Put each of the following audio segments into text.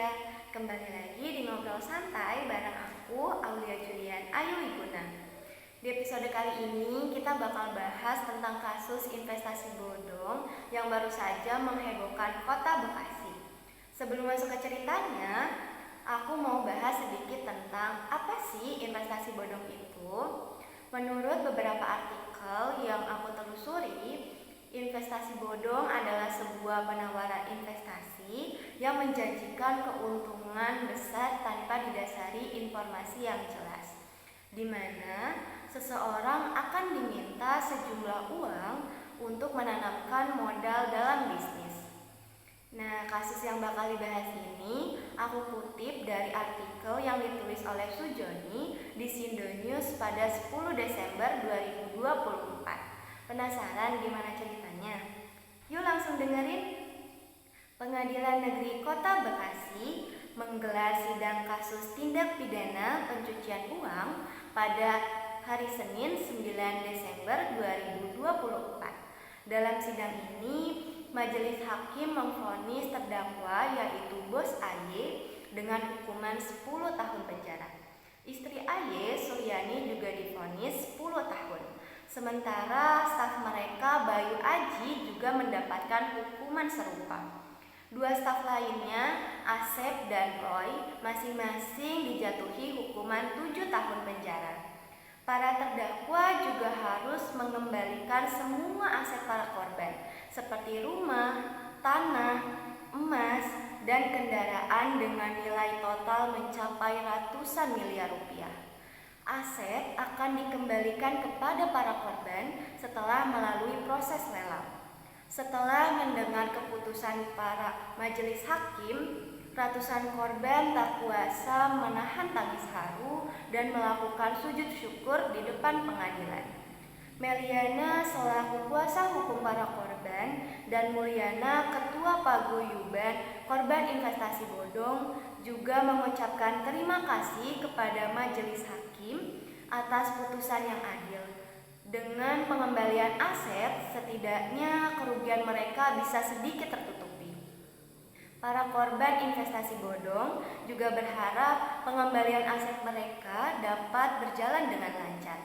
semuanya, kembali lagi di Ngobrol Santai bareng aku, Aulia Julian Ayu Iguna. Di episode kali ini kita bakal bahas tentang kasus investasi bodong yang baru saja menghebohkan kota Bekasi. Sebelum masuk ke ceritanya, aku mau bahas sedikit tentang apa sih investasi bodong itu. Menurut beberapa artikel yang aku telusuri, investasi bodong adalah sebuah penawaran investasi yang menjanjikan keuntungan besar tanpa didasari informasi yang jelas, di mana seseorang akan diminta sejumlah uang untuk menanamkan modal dalam bisnis. Nah, kasus yang bakal dibahas ini aku kutip dari artikel yang ditulis oleh Sujoni di Sindonews pada 10 Desember 2024. Penasaran gimana ceritanya? Yuk langsung dengerin. Pengadilan Negeri Kota Bekasi menggelar sidang kasus tindak pidana pencucian uang pada hari Senin 9 Desember 2024. Dalam sidang ini, majelis hakim memvonis terdakwa yaitu Bos AY dengan hukuman 10 tahun penjara. Istri AY, Suryani, juga divonis 10 tahun. Sementara staf mereka, Bayu Aji, juga mendapatkan hukuman serupa. Dua staf lainnya, Asep dan Roy, masing-masing dijatuhi hukuman 7 tahun penjara. Para terdakwa juga harus mengembalikan semua aset para korban, seperti rumah, tanah, emas, dan kendaraan dengan nilai total mencapai ratusan miliar rupiah. Aset akan dikembalikan kepada para korban setelah melalui proses lelang. Setelah mendengar keputusan para majelis hakim, ratusan korban tak kuasa menahan tangis haru dan melakukan sujud syukur di depan pengadilan. Meliana selaku kuasa hukum para korban dan Mulyana ketua paguyuban korban investasi bodong juga mengucapkan terima kasih kepada majelis hakim atas putusan yang adil. Dengan pengembalian aset, setidaknya kerugian mereka bisa sedikit tertutupi. Para korban investasi bodong juga berharap pengembalian aset mereka dapat berjalan dengan lancar.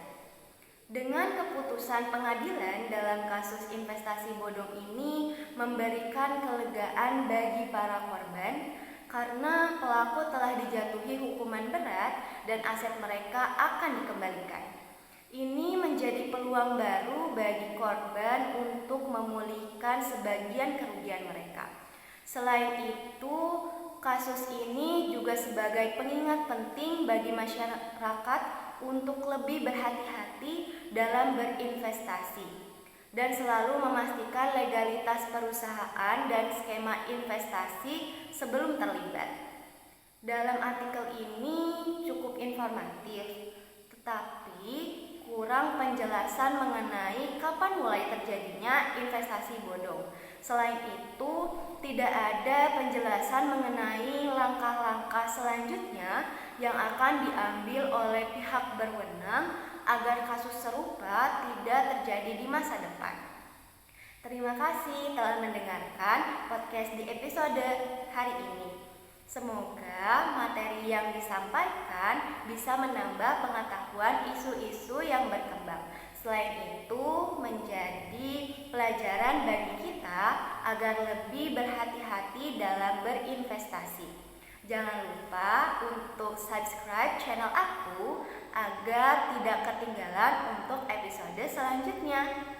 Dengan keputusan pengadilan dalam kasus investasi bodong ini memberikan kelegaan bagi para korban karena pelaku telah dijatuhi hukuman berat dan aset mereka akan dikembalikan. Ini menjadi peluang baru bagi korban untuk memulihkan sebagian kerugian mereka. Selain itu, kasus ini juga sebagai pengingat penting bagi masyarakat untuk lebih berhati-hati dalam berinvestasi dan selalu memastikan legalitas perusahaan dan skema investasi sebelum terlibat. Dalam artikel ini cukup informatif, tetapi kurang penjelasan mengenai kapan mulai terjadinya investasi bodong. Selain itu, tidak ada penjelasan mengenai langkah-langkah selanjutnya yang akan diambil oleh pihak berwenang agar kasus serupa tidak terjadi di masa depan. Terima kasih telah mendengarkan podcast di episode hari ini. Semoga materi yang disampaikan bisa menambah pengetahuan isu-isu yang berkembang. Selain itu, menjadi pelajaran bagi kita agar lebih berhati-hati dalam berinvestasi. Jangan lupa untuk subscribe channel aku agar tidak ketinggalan untuk episode selanjutnya.